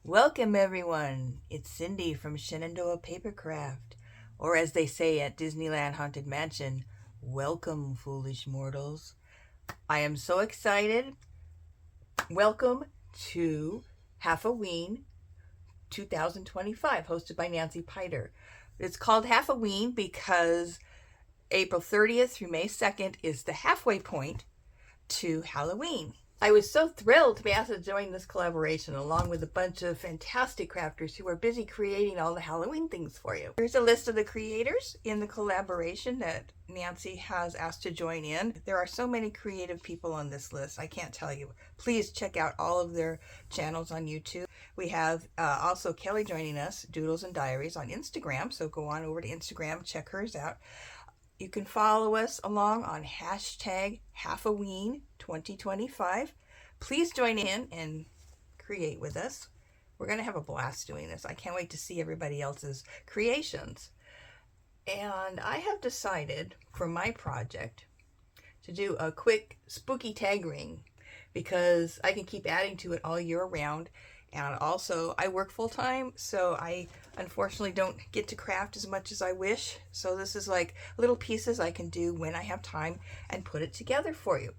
Welcome everyone, it's Cindy from Shenandoah Papercraft, or as they say at Disneyland Haunted Mansion, welcome foolish mortals. I am so excited. Welcome to Half-a-Ween 2025, hosted by Nancy Piter. It's called Half-a-Ween because April 30th through May 2nd is the halfway point to Halloween. I was so thrilled to be asked to join this collaboration along with a bunch of fantastic crafters who are busy creating all the Halloween things for you. Here's a list of the creators in the collaboration that Nancy has asked to join in. There are so many creative people on this list, I can't tell you. Please check out all of their channels on YouTube. We have also Kelly joining us, Doodles and Diaries, on Instagram, so go on over to Instagram, check hers out. You can follow us along on hashtag Half-a-Ween2025. Please join in and create with us. We're going to have a blast doing this. I can't wait to see everybody else's creations. And I have decided for my project to do a quick spooky tag ring because I can keep adding to it all year round. And also, I work full time, so I unfortunately don't get to craft as much as I wish. So this is like little pieces I can do when I have time and put it together for you.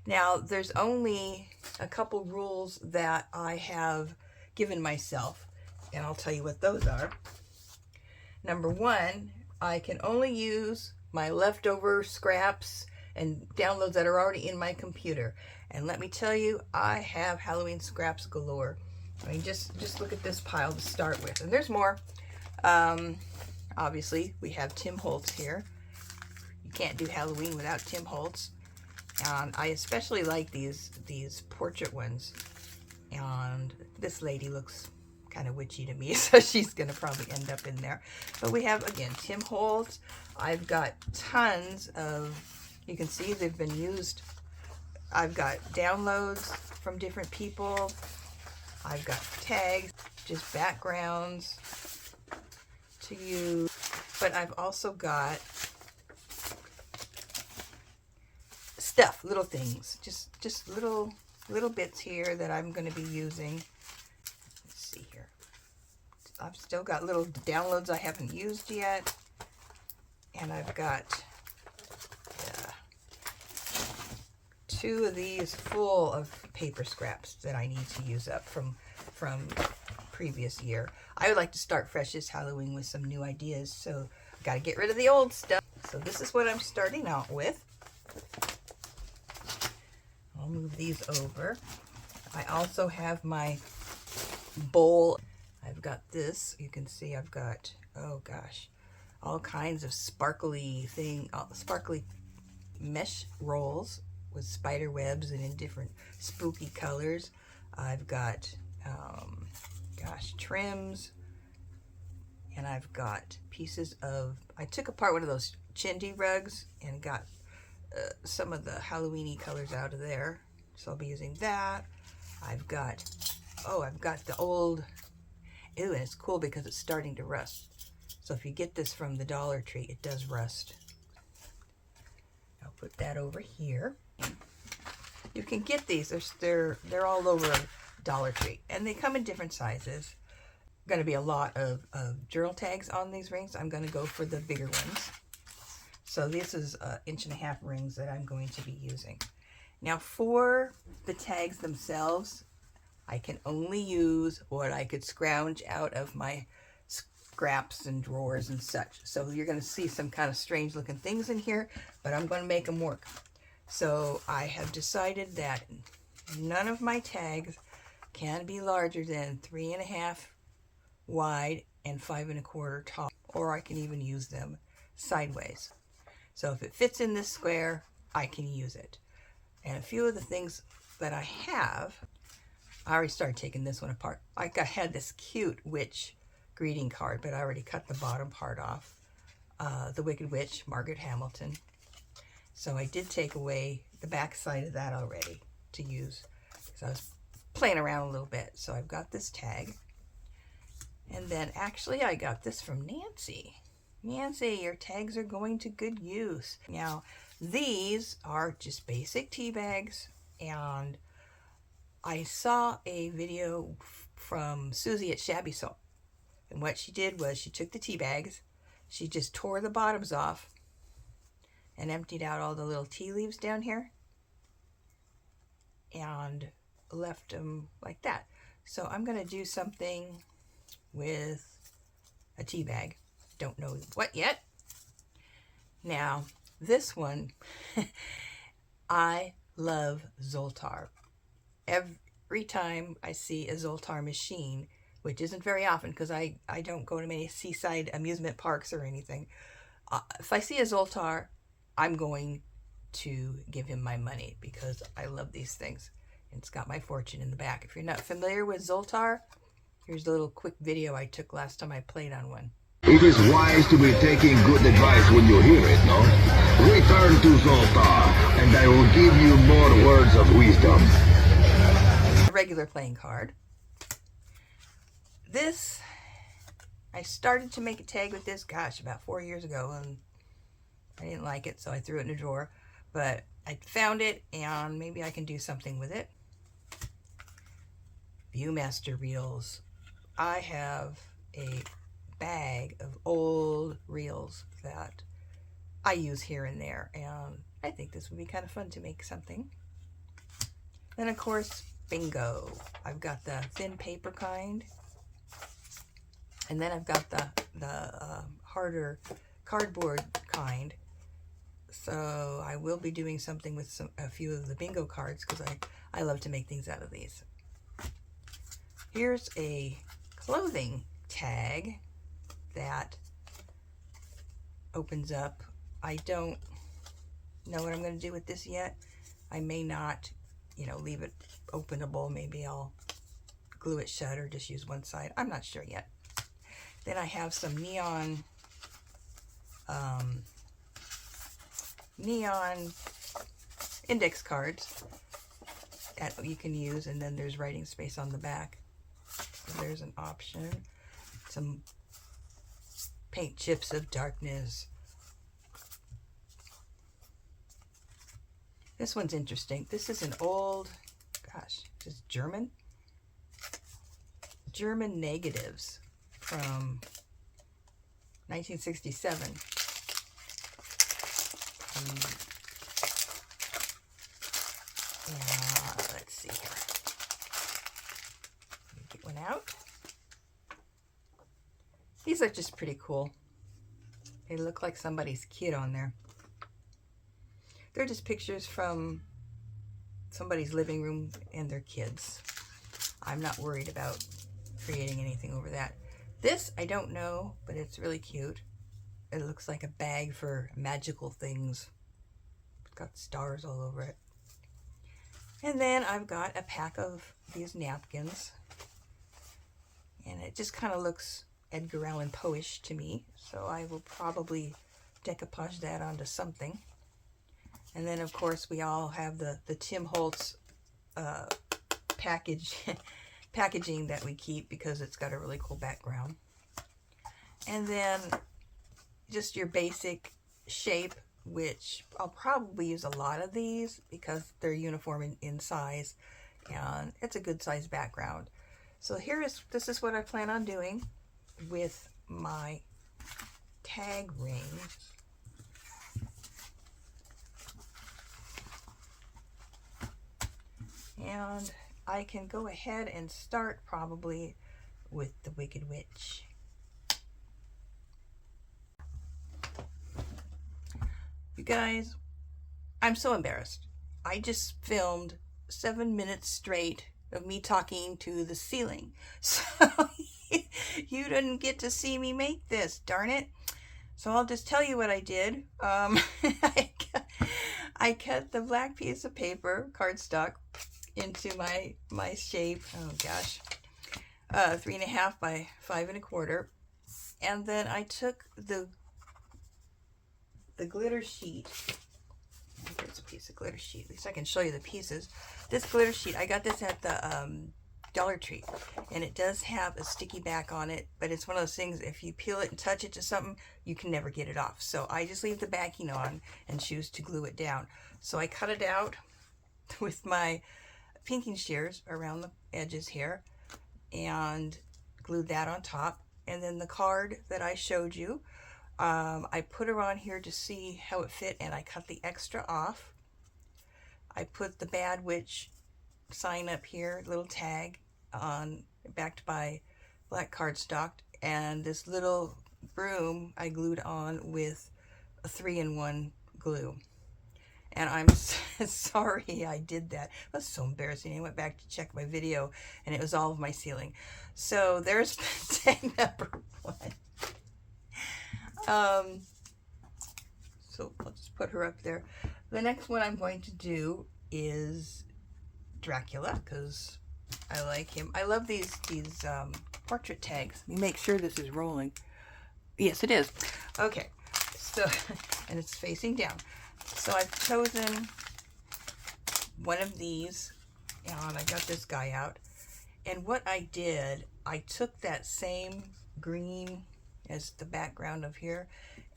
Now, there's only a couple rules that I have given myself, and I'll tell you what those are. Number one, I can only use my leftover scraps and downloads that are already in my computer. And let me tell you, I have Halloween scraps galore. I mean, just look at this pile to start with. And there's more. Obviously, we have Tim Holtz here. You can't do Halloween without Tim Holtz. And I especially like these portrait ones. And this lady looks kind of witchy to me, so she's going to probably end up in there. But we have, again, Tim Holtz. I've got tons of, you can see they've been used. I've got downloads from different people. I've got tags, just backgrounds to use, but I've also got stuff, little things, just little bits here that I'm going to be using. Let's see here. I've still got little downloads I haven't used yet, and I've got two of these full of paper scraps that I need to use up from previous year. I would like to start fresh this Halloween with some new ideas, so I've got to get rid of the old stuff. So this is what I'm starting out with. I'll move these over. I also have my bowl. I've got this. You can see I've got, oh gosh, all kinds of sparkly mesh rolls with spider webs and in different spooky colors. I've got, trims, and I've got pieces of, I took apart one of those chindi rugs and got some of the Halloweeny colors out of there, so I'll be using that. I've got the old, and it's cool because it's starting to rust. So if you get this from the Dollar Tree, it does rust. I'll put that over here. You can get these. They're all over Dollar Tree, and they come in different sizes. Going to be a lot of journal tags on these rings. I'm going to go for the bigger ones. So this is 1.5-inch rings that I'm going to be using. Now for the tags themselves, I can only use what I could scrounge out of my scraps and drawers and such. So you're going to see some kind of strange looking things in here, but I'm going to make them work. So I have decided that none of my tags can be larger than 3.5 wide and 5 1/4 tall, or I can even use them sideways. So if it fits in this square, I can use it. And a few of the things that I have, I already started taking this one apart. I had this cute witch greeting card, but I already cut the bottom part off. The Wicked Witch, Margaret Hamilton. So I did take away the back side of that already to use, because I was playing around a little bit. So I've got this tag. And then actually I got this from Nancy. Nancy, your tags are going to good use. Now, these are just basic tea bags, and I saw a video from Susie at Shabby Soul. And what she did was she took the tea bags, she just tore the bottoms off and emptied out all the little tea leaves down here and left them like that. So I'm going to do something with a tea bag. Don't know what yet. Now, this one, I love Zoltar. Every time I see a Zoltar machine, which isn't very often because I don't go to many seaside amusement parks or anything, if I see a Zoltar, I'm going to give him my money because I love these things. And it's got my fortune in the back. If you're not familiar with Zoltar, here's a little quick video I took last time I played on one. It is wise to be taking good advice when you hear it, no? Return to Zoltar, and I will give you more words of wisdom. A regular playing card. This, I started to make a tag with this, gosh, about 4 years ago, and I didn't like it, so I threw it in a drawer. But I found it, and maybe I can do something with it. Viewmaster reels. I have a bag of old reels that I use here and there, and I think this would be kind of fun to make something. Then of course, bingo. I've got the thin paper kind, and then I've got the harder cardboard kind. So I will be doing something with a few of the bingo cards because I love to make things out of these. Here's a clothing tag that opens up. I don't know what I'm going to do with this yet. I may not, leave it openable. Maybe I'll glue it shut or just use one side. I'm not sure yet. Then I have some neon index cards that you can use, and then there's writing space on the back. So there's an option. Some paint chips of darkness. This one's interesting. This is an old, gosh, this is German negatives from 1967. Let's see here. Let me get one out. These are just pretty cool. They look like somebody's kid on there. They're just pictures from somebody's living room and their kids. I'm not worried about creating anything over that. This, I don't know, but it's really cute. It looks like a bag for magical things. It's got stars all over it. And then I've got a pack of these napkins. And it just kind of looks Edgar Allan Poe-ish to me. So I will probably decoupage that onto something. And then, of course, we all have the Tim Holtz packaging that we keep because it's got a really cool background. And then just your basic shape, which I'll probably use a lot of these because they're uniform in size, and it's a good size background. So this is what I plan on doing with my tag ring. And I can go ahead and start probably with the Wicked Witch. You guys, I'm so embarrassed. I just filmed 7 minutes straight of me talking to the ceiling. So you didn't get to see me make this, darn it. So I'll just tell you what I did. I cut the black piece of paper, cardstock, into my shape. Oh gosh, 3.5 by 5 1/4, and then I took the glitter sheet. Here's a piece of glitter sheet. At least I can show you the pieces. This glitter sheet, I got this at the Dollar Tree, and it does have a sticky back on it, but it's one of those things, if you peel it and touch it to something, you can never get it off. So I just leave the backing on and choose to glue it down. So I cut it out with my pinking shears around the edges here, and glued that on top. And then the card that I showed you, I put her on here to see how it fit, and I cut the extra off. I put the Bad Witch sign up here, little tag, on, backed by black cardstock, and this little broom I glued on with a 3-in-1 glue. And I'm sorry I did that. It was so embarrassing. I went back to check my video, and it was all of my ceiling. So there's tag number 1. So I'll just put her up there. The next one I'm going to do is Dracula, because I like him. I love these portrait tags. Let me make sure this is rolling. Yes, it is. Okay, so, and it's facing down. So I've chosen one of these, and I got this guy out. And what I did, I took that same green as the background of here,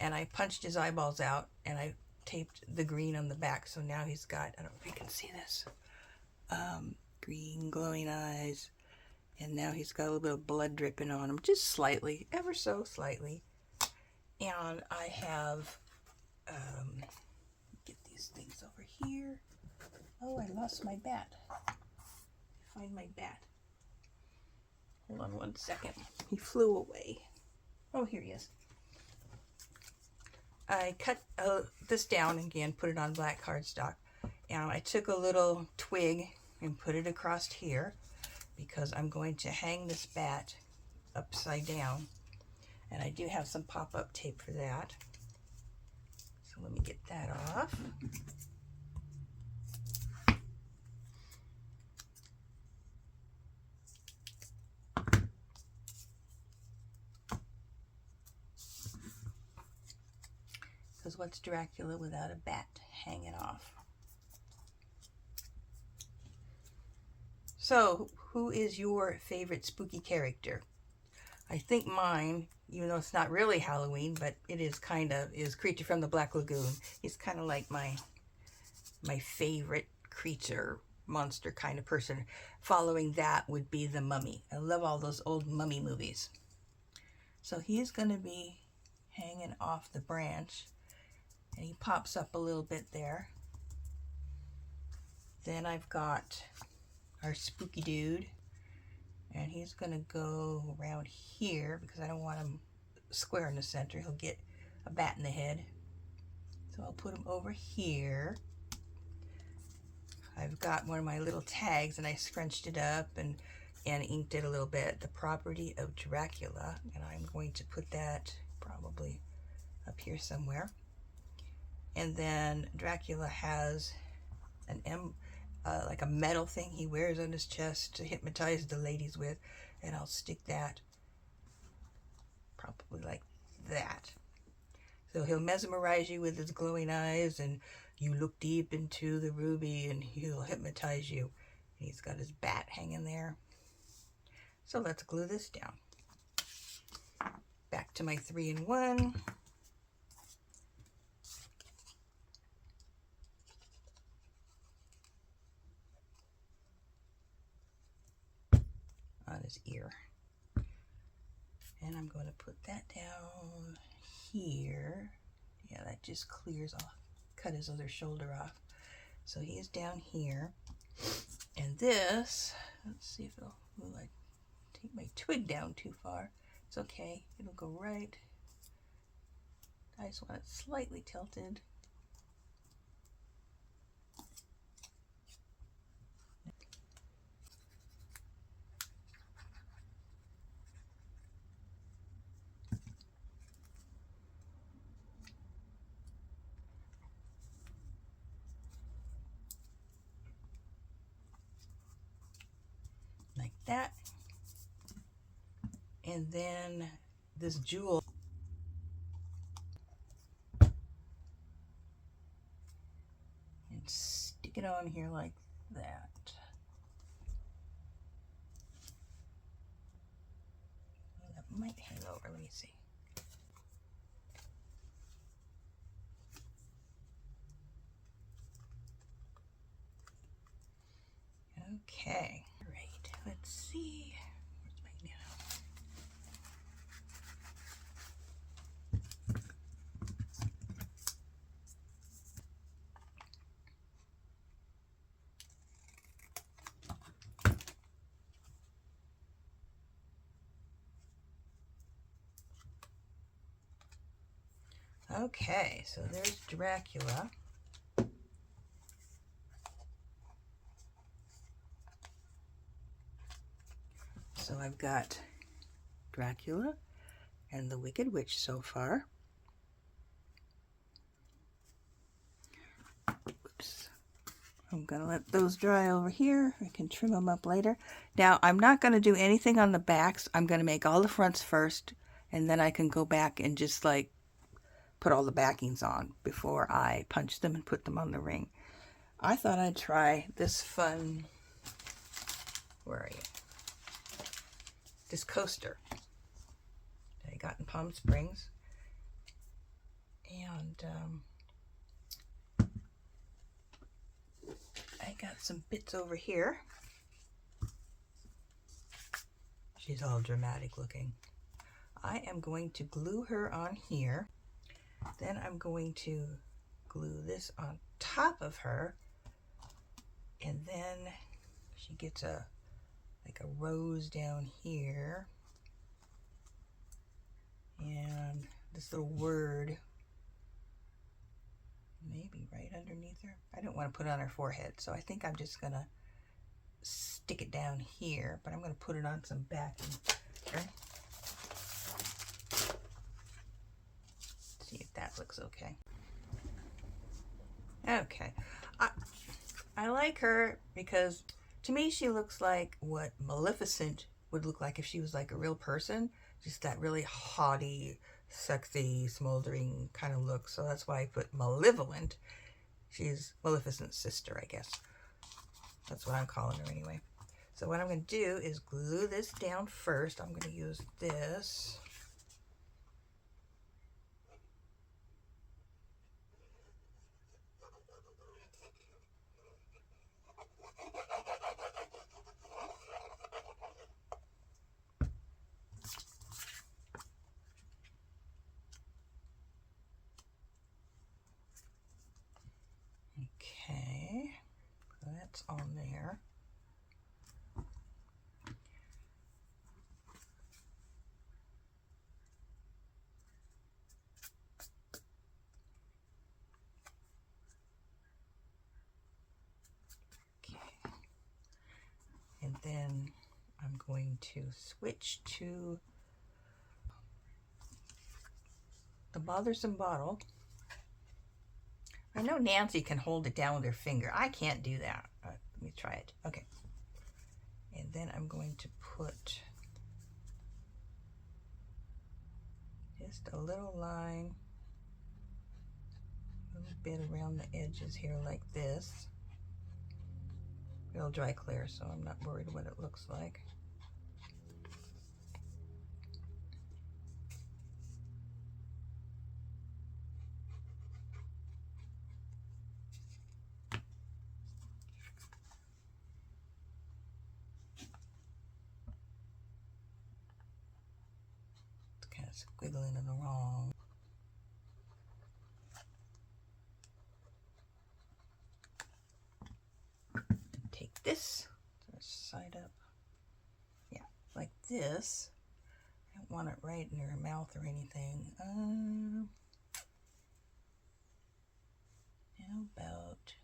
and I punched his eyeballs out, and I taped the green on the back. So now he's got, I don't know if you can see this, green glowing eyes, and now he's got a little bit of blood dripping on him, just slightly, ever so slightly. And I have, get these things over here. Oh, I lost my bat. Find my bat. Hold on one second. He flew away. Oh, here he is. I cut this down again, put it on black cardstock, and I took a little twig and put it across here because I'm going to hang this bat upside down, and I do have some pop-up tape for that. So let me get that off. Because what's Dracula without a bat hanging off? So, who is your favorite spooky character? I think mine, even though it's not really Halloween, but it is kind of, is Creature from the Black Lagoon. He's kind of like my favorite creature, monster kind of person. Following that would be the Mummy. I love all those old mummy movies. So he's going to be hanging off the branch, and he pops up a little bit there. Then I've got our spooky dude, and he's gonna go around here because I don't want him square in the center. He'll get a bat in the head. So I'll put him over here. I've got one of my little tags, and I scrunched it up and inked it a little bit. The Property of Dracula, and I'm going to put that probably up here somewhere. And then Dracula has an like a metal thing he wears on his chest to hypnotize the ladies with, and I'll stick that probably like that. So he'll mesmerize you with his glowing eyes, and you look deep into the ruby, and he'll hypnotize you. And he's got his bat hanging there. So let's glue this down. Back to my 3-in-1. On his ear. And I'm going to put that down here. Yeah, that just clears off, cut his other shoulder off. So he is down here. And this, let's see if it'll, will I take my twig down too far? It's okay, it'll go right. I just want it slightly tilted. Like that. And then this jewel, and stick it on here like that. That might hang over, let me see. Okay, right, let's see. Okay, so there's Dracula. So I've got Dracula and the Wicked Witch so far. Oops. I'm going to let those dry over here. I can trim them up later. Now, I'm not going to do anything on the backs. I'm going to make all the fronts first, and then I can go back and just like put all the backings on before I punch them and put them on the ring. I thought I'd try this fun, where are you? This coaster that I got in Palm Springs. And I got some bits over here. She's all dramatic looking. I am going to glue her on here. Then I'm going to glue this on top of her. And then she gets like a rose down here. And this little word maybe right underneath her. I don't want to put it on her forehead, so I think I'm just gonna stick it down here, but I'm gonna put it on some backing. Okay. See if that looks okay. Okay. I like her because to me she looks like what Maleficent would look like if she was like a real person. Just that really haughty, sexy, smoldering kind of look. So that's why I put Malevolent. She's Maleficent's sister, I guess. That's what I'm calling her anyway. So what I'm going to do is glue this down first. I'm going to use this. Okay, so that's on there. Okay, and then I'm going to switch to the Bothersome Bottle. I know Nancy can hold it down with her finger. I can't do that. Let me try it. Okay. And then I'm going to put just a little line, a little bit around the edges here like this. It'll dry clear, so I'm not worried what it looks like. Kind of squiggling it along. Take this, side up. Yeah, like this. I don't want it right in her mouth or anything. How about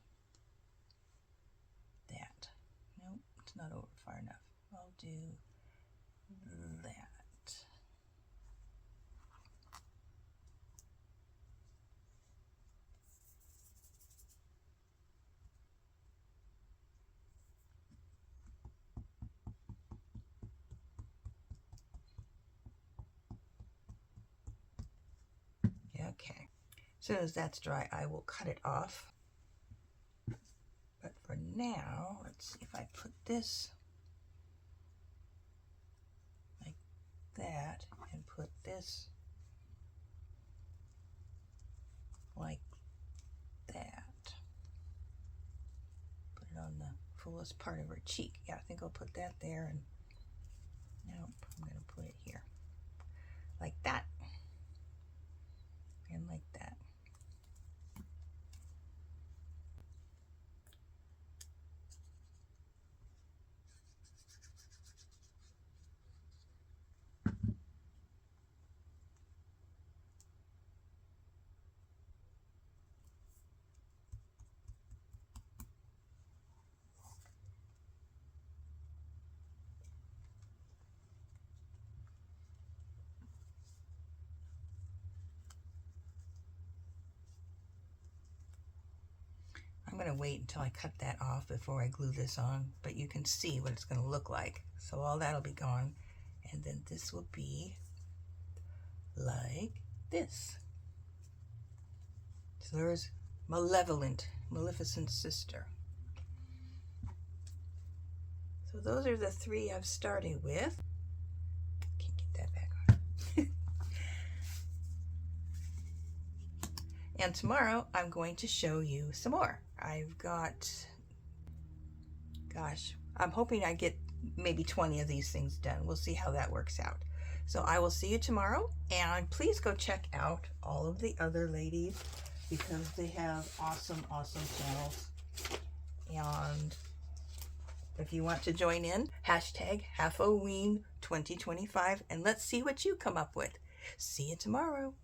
that? Nope, it's not over far enough. I'll do that. Okay, as soon as that's dry, I will cut it off. But for now, let's see if I put this like that and put this like that. Put it on the fullest part of her cheek. Yeah, I think I'll put that there, and nope, I'm going to put it here. Like that. And like that. going to wait until I cut that off before I glue this on, but you can see what it's going to look like. So all that'll be gone, and then this will be like this. So there's Maleficent sister. So those are the 3 I've started with. Can't get that back on. And tomorrow I'm going to show you some more. I've got, gosh, I'm hoping I get maybe 20 of these things done. We'll see how that works out. So I will see you tomorrow, and please go check out all of the other ladies because they have awesome channels. And if you want to join in, hashtag Halloween 2025, and let's see what you come up with. See you tomorrow.